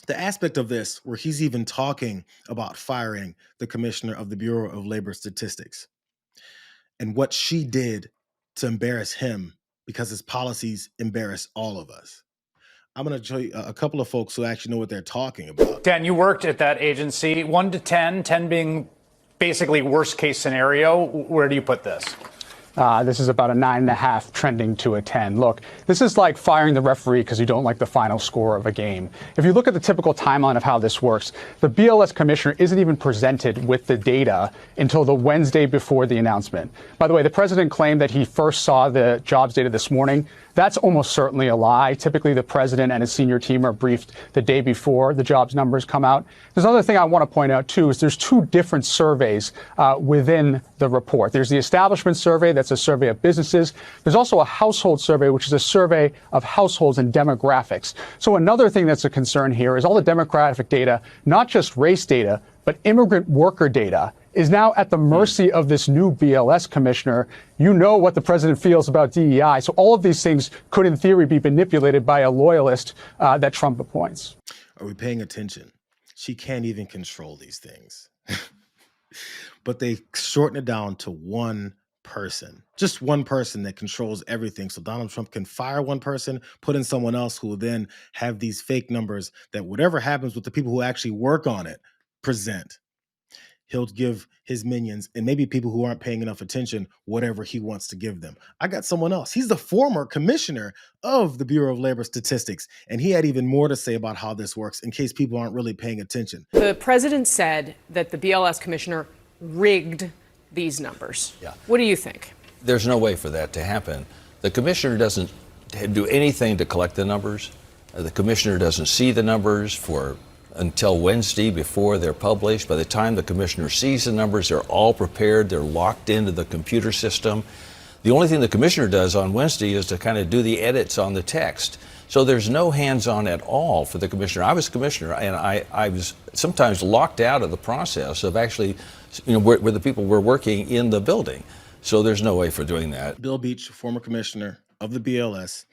The aspect of this where he's even talking about firing the commissioner of the Bureau of Labor Statistics and what she did to embarrass him because his policies embarrass all of us. I'm going to show you a couple of folks who actually know what they're talking about. Dan, you worked at that agency, 1 to 10, 10 being basically worst case scenario. Where do you put this? This is about a 9.5 trending to a 10. Look, this is like firing the referee because you don't like the final score of a game. If you look at the typical timeline of how this works, the BLS commissioner isn't even presented with the data until the Wednesday before the announcement. By the way, the president claimed that he first saw the jobs data this morning. That's almost certainly a lie. Typically, the president and his senior team are briefed the day before the jobs numbers come out. There's another thing I want to point out, too, is there's two different surveys within the report. There's the establishment survey, that's a survey of businesses. There's also a household survey, which is a survey of households and demographics. So another thing that's a concern here is all the demographic data, not just race data, but immigrant worker data, is now at the mercy of this new BLS commissioner. You know what the president feels about DEI. So all of these things could, in theory, be manipulated by a loyalist that Trump appoints. Are we paying attention? She can't even control these things. But they shorten it down to one person, just one person that controls everything. So Donald Trump can fire one person, put in someone else who will then have these fake numbers that whatever happens with the people who actually work on it, present. He'll give his minions and maybe people who aren't paying enough attention whatever he wants to give them. I got someone else. He's the former commissioner of the Bureau of Labor Statistics, and he had even more to say about how this works in case people aren't really paying attention. The president said that the BLS commissioner rigged these numbers. Yeah. What do you think? There's no way for that to happen. The commissioner doesn't do anything to collect the numbers. The commissioner doesn't see the numbers until Wednesday before they're published. By the time the commissioner sees the numbers, they're all prepared. They're locked into the computer system. The only thing the commissioner does on Wednesday is to kind of do the edits on the text. So there's no hands-on at all for the commissioner. I was commissioner, and I was sometimes locked out of the process of actually, where the people were working in the building. So there's no way for doing that. Bill Beach, former commissioner of the BLS,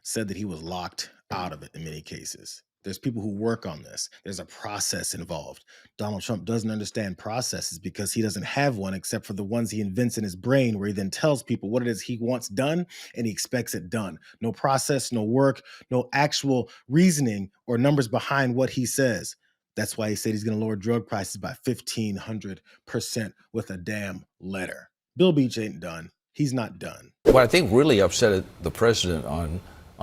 said that he was locked out of it in many cases. There's people who work on this. There's a process involved. Donald Trump doesn't understand processes because he doesn't have one except for the ones he invents in his brain, where he then tells people what it is he wants done and he expects it done. No process, no work, no actual reasoning or numbers behind what he says. That's why he said he's going to lower drug prices by 1,500% with a damn letter. Bill Beach ain't done. He's not done. What I think really upset the president on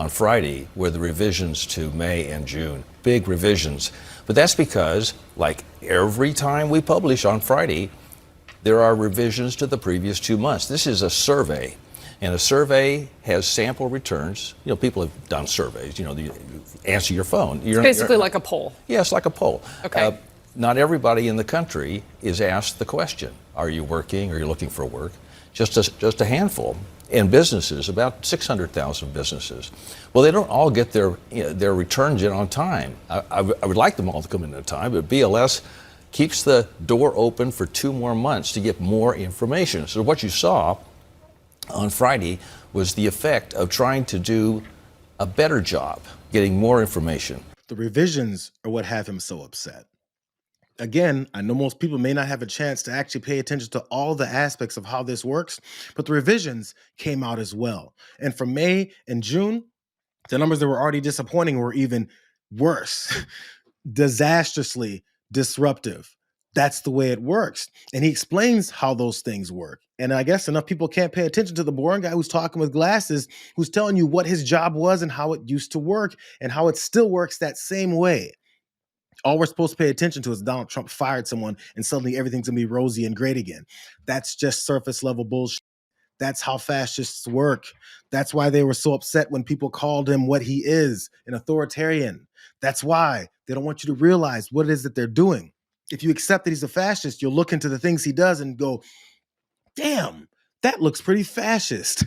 Friday were the revisions to May and June, big revisions. But that's because, like every time we publish on Friday, there are revisions to the previous 2 months. This is a survey, and a survey has sample returns. People have done surveys, you answer your phone. It's basically like a poll. Yeah, it's like a poll. Okay. Not everybody in the country is asked the question, are you working? Are you looking for work? Just a handful. And businesses, about 600,000 businesses. Well, they don't all get their returns in on time. I would like them all to come in on time, but BLS keeps the door open for 2 more months to get more information. So what you saw on Friday was the effect of trying to do a better job, getting more information. The revisions are what have him so upset. Again, I know most people may not have a chance to actually pay attention to all the aspects of how this works, but the revisions came out as well. And for May and June, the numbers that were already disappointing were even worse, disastrously disruptive. That's the way it works. And he explains how those things work. And I guess enough people can't pay attention to the boring guy who's talking with glasses, who's telling you what his job was and how it used to work and how it still works that same way. All we're supposed to pay attention to is Donald Trump fired someone and suddenly everything's going to be rosy and great again. That's just surface level bullshit. That's how fascists work. That's why they were so upset when people called him what he is, an authoritarian. That's why they don't want you to realize what it is that they're doing. If you accept that he's a fascist, you'll look into the things he does and go, damn, that looks pretty fascist.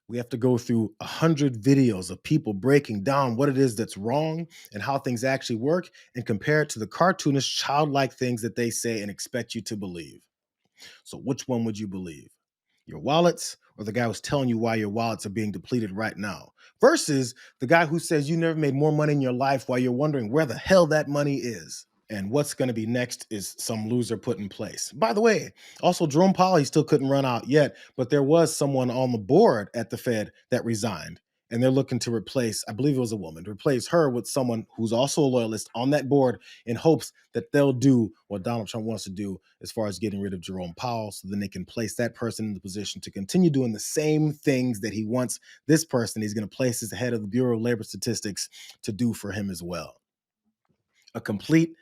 We have to go through 100 videos of people breaking down what it is that's wrong and how things actually work and compare it to the cartoonish, childlike things that they say and expect you to believe. So which one would you believe? Your wallets or the guy who's telling you why your wallets are being depleted right now? versus the guy who says you never made more money in your life while you're wondering where the hell that money is. And what's going to be next is some loser put in place. By the way, also Jerome Powell, he still couldn't run out yet, but there was someone on the board at the Fed that resigned. And they're looking to replace, I believe it was a woman, to replace her with someone who's also a loyalist on that board in hopes that they'll do what Donald Trump wants to do as far as getting rid of Jerome Powell, so then they can place that person in the position to continue doing the same things that he wants this person he's going to place as the head of the Bureau of Labor Statistics to do for him as well. A complete,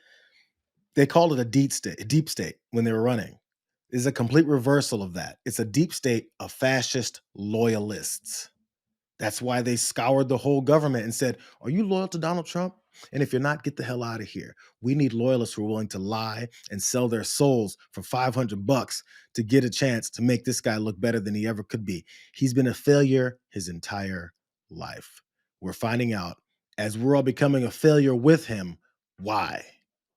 they called it a deep state when they were running. This is a complete reversal of that. It's a deep state of fascist loyalists. That's why they scoured the whole government and said, are you loyal to Donald Trump? And if you're not, get the hell out of here. We need loyalists who are willing to lie and sell their souls for $500 to get a chance to make this guy look better than he ever could be. He's been a failure his entire life. We're finding out, as we're all becoming a failure with him, why.